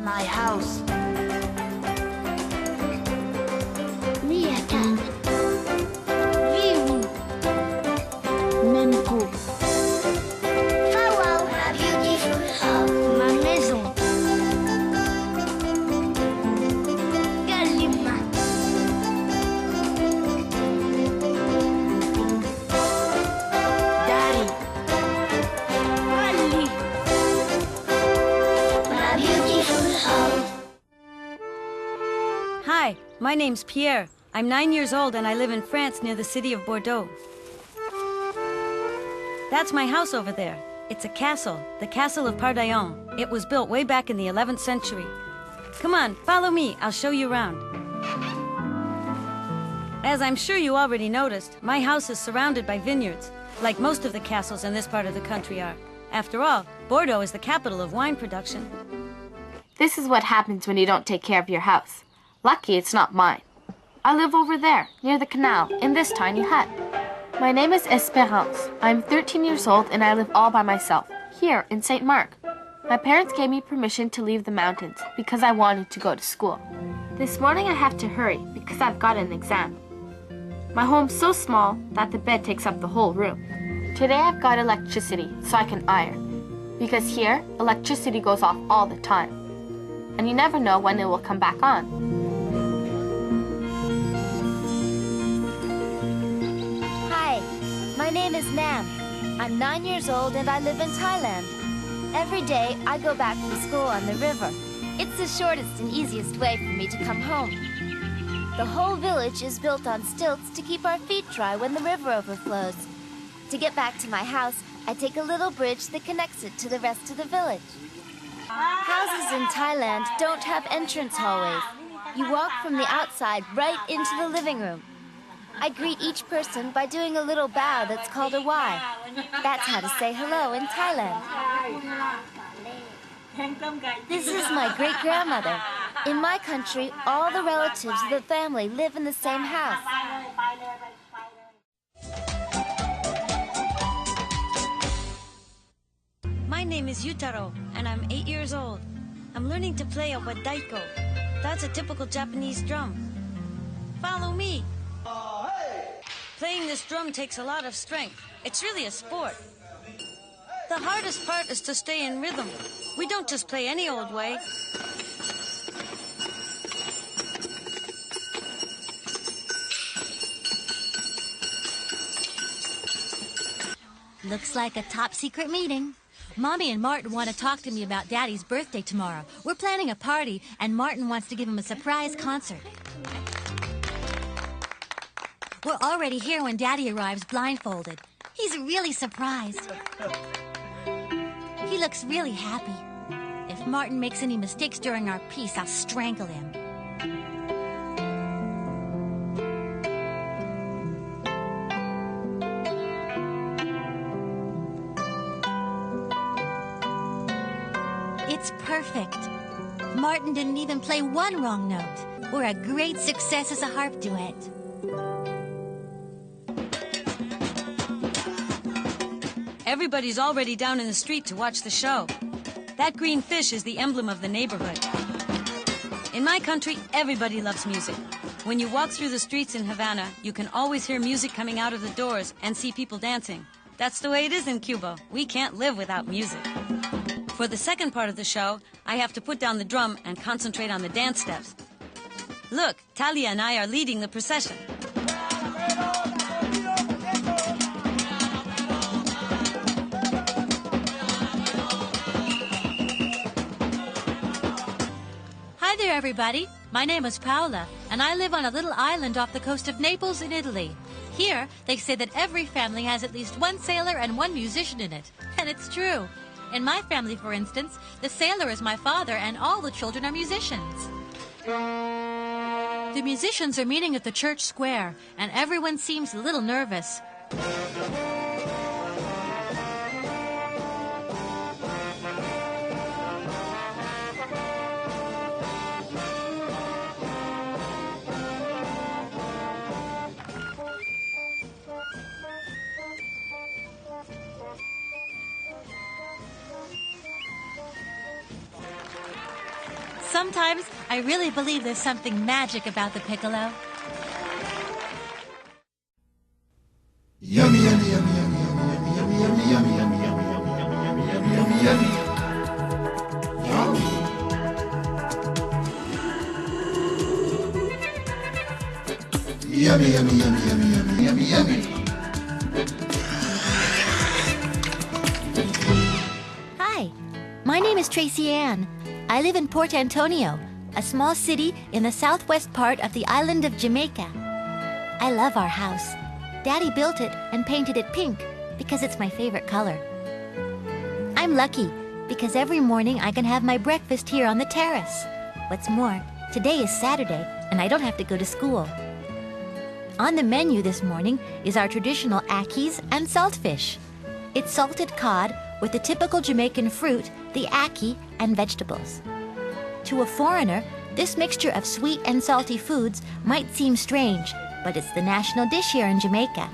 My house. Mia casa. Vivo. Même cour. Follow my beautiful home. Ma maison. Galima. Daddy. Ali. My beautiful home. Hi, my name's Pierre. I'm 9 years old and I live in France near the city of Bordeaux. That's my house over there. It's a castle, the Castle of Pardaillon. It was built way back in the 11th century. Come on, follow me. I'll show you around. As I'm sure you already noticed, my house is surrounded by vineyards, like most of the castles in this part of the country are. After all, Bordeaux is the capital of wine production. This is what happens when you don't take care of your house. Lucky it's not mine. I live over there, near the canal, in this tiny hut. My name is Espérance. I'm 13 years old and I live all by myself, here in St. Mark. My parents gave me permission to leave the mountains because I wanted to go to school. This morning I have to hurry because I've got an exam. My home's so small that the bed takes up the whole room. Today I've got electricity so I can iron. Because here, electricity goes off all the time. And you never know when it will come back on. Hi, my name is Nam. I'm 9 years old and I live in Thailand. Every day I go back from school on the river. It's the shortest and easiest way for me to come home. The whole village is built on stilts to keep our feet dry when the river overflows. To get back to my house, I take a little bridge that connects it to the rest of the village. Houses in Thailand don't have entrance hallways. You walk from the outside right into the living room. I greet each person by doing a little bow that's called a Y. That's how to say hello in Thailand. This is my great-grandmother. In my country, all the relatives of the family live in the same house. My name is Yutaro, and I'm 8 years old. I'm learning to play a wadaiko. That's a typical Japanese drum. Follow me. Playing this drum takes a lot of strength. It's really a sport. The hardest part is to stay in rhythm. We don't just play any old way. Looks like a top-secret meeting. Mommy and Martin want to talk to me about Daddy's birthday tomorrow. We're planning a party, and Martin wants to give him a surprise concert. We're already here when Daddy arrives blindfolded. He's really surprised. He looks really happy. If Martin makes any mistakes during our piece, I'll strangle him. It's perfect. Martin didn't even play one wrong note. We're a great success as a harp duet. Everybody's already down in the street to watch the show. That green fish is the emblem of the neighborhood. In my country, everybody loves music. When you walk through the streets in Havana, you can always hear music coming out of the doors and see people dancing. That's the way it is in Cuba. We can't live without music. For the second part of the show, I have to put down the drum and concentrate on the dance steps. Look, Talia and I are leading the procession. Hi there, everybody. My name is Paola, and I live on a little island off the coast of Naples in Italy. Here, they say that every family has at least one sailor and one musician in it. And it's true. In my family, for instance, the sailor is my father and all the children are musicians. The musicians are meeting at the church square, and everyone seems a little nervous. Sometimes I really believe there's something magic about the piccolo. Yummy, yummy, yummy, yummy, yummy, yummy, yummy, yummy, yummy, yummy, yummy, yummy, yummy, yummy, yummy, yummy, yummy, yummy, yummy, yummy. Hi, my name is Tracy Ann. I live in Port Antonio, a small city in the southwest part of the island of Jamaica. I love our house. Daddy built it and painted it pink because it's my favorite color. I'm lucky because every morning I can have my breakfast here on the terrace. What's more, today is Saturday and I don't have to go to school. On the menu this morning is our traditional akis and saltfish. It's salted cod with the typical Jamaican fruit, the ackee, and vegetables. To a foreigner, this mixture of sweet and salty foods might seem strange, but it's the national dish here in Jamaica.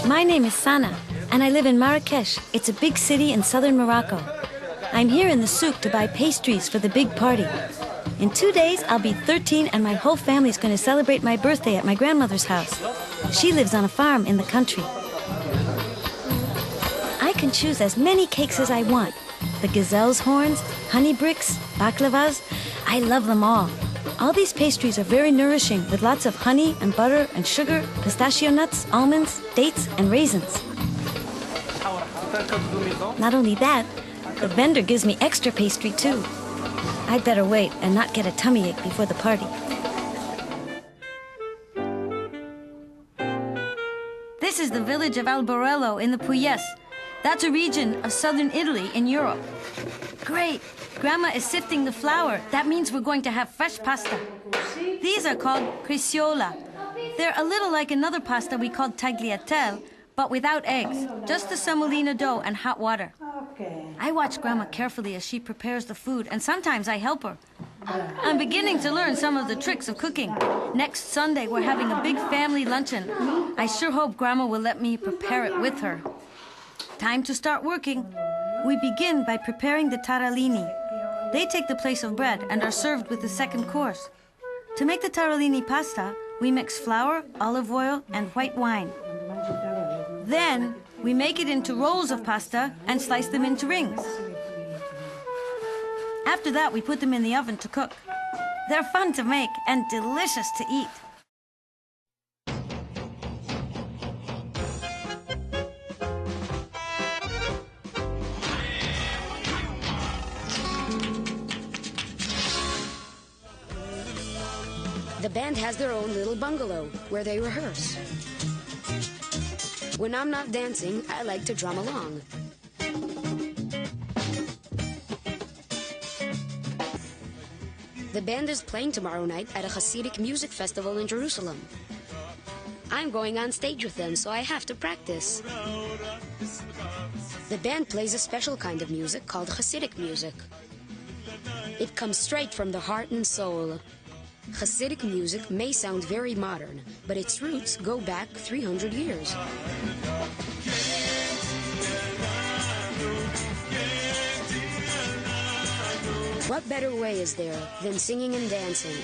My name is Sana, and I live in Marrakesh. It's a big city in southern Morocco. I'm here in the souk to buy pastries for the big party. In 2 days, I'll be 13, and my whole family's going to celebrate my birthday at my grandmother's house. She lives on a farm in the country. I can choose as many cakes as I want. The gazelle's horns, honey bricks, baklavas. I love them all. All these pastries are very nourishing with lots of honey and butter and sugar, pistachio nuts, almonds, dates, and raisins. Not only that, the vendor gives me extra pastry too. I'd better wait and not get a tummy ache before the party. This is the village of Alborello in the Pugliese. That's a region of southern Italy in Europe. Great! Grandma is sifting the flour. That means we're going to have fresh pasta. These are called crisciola. They're a little like another pasta we called tagliatelle, but without eggs, just the semolina dough and hot water. I watch Grandma carefully as she prepares the food, and sometimes I help her. I'm beginning to learn some of the tricks of cooking. Next Sunday, we're having a big family luncheon. I sure hope Grandma will let me prepare it with her. Time to start working. We begin by preparing the taralini. They take the place of bread and are served with the second course. To make the taralini pasta, we mix flour, olive oil, and white wine. Then, we make it into rolls of pasta and slice them into rings. After that, we put them in the oven to cook. They're fun to make and delicious to eat. The band has their own little bungalow where they rehearse. When I'm not dancing, I like to drum along. The band is playing tomorrow night at a Hasidic music festival in Jerusalem. I'm going on stage with them, so I have to practice. The band plays a special kind of music called Hasidic music. It comes straight from the heart and soul. Hasidic music may sound very modern, but its roots go back 300 years. What better way is there than singing and dancing?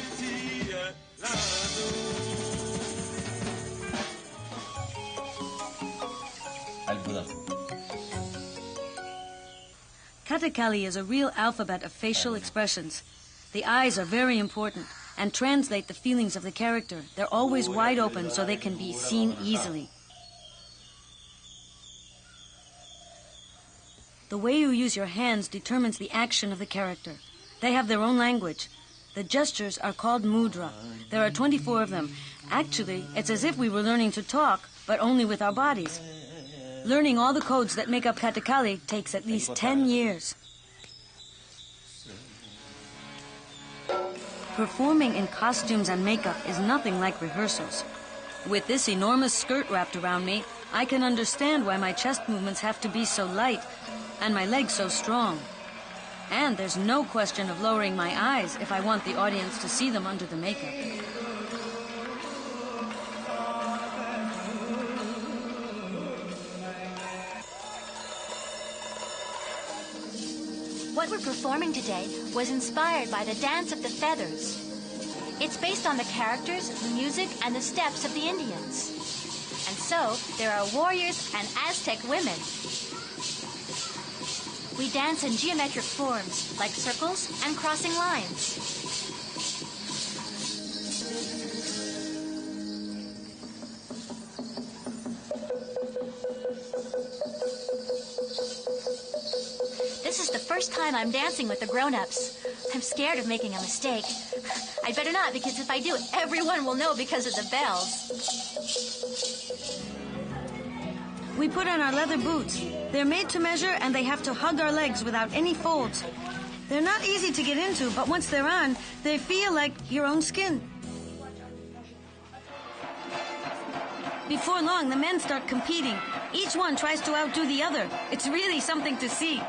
Katakali is a real alphabet of facial expressions. The eyes are very important and translate the feelings of the character. They're always wide open so they can be seen easily. The way you use your hands determines the action of the character. They have their own language. The gestures are called mudra. There are 24 of them. Actually, it's as if we were learning to talk, but only with our bodies. Learning all the codes that make up Katakali takes at least 10 years. Performing in costumes and makeup is nothing like rehearsals. With this enormous skirt wrapped around me, I can understand why my chest movements have to be so light and my legs so strong. And there's no question of lowering my eyes if I want the audience to see them under the makeup. What we're performing today was inspired by the Dance of the Feathers. It's based on the characters, music, and the steps of the Indians. And so, there are warriors and Aztec women. We dance in geometric forms, like circles and crossing lines. This is the first time I'm dancing with the grown-ups. I'm scared of making a mistake. I'd better not, because if I do, everyone will know because of the bells. We put on our leather boots. They're made to measure, and they have to hug our legs without any folds. They're not easy to get into, but once they're on, they feel like your own skin. Before long, the men start competing. Each one tries to outdo the other. It's really something to see.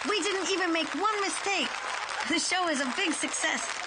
We didn't even make one mistake. The show is a big success.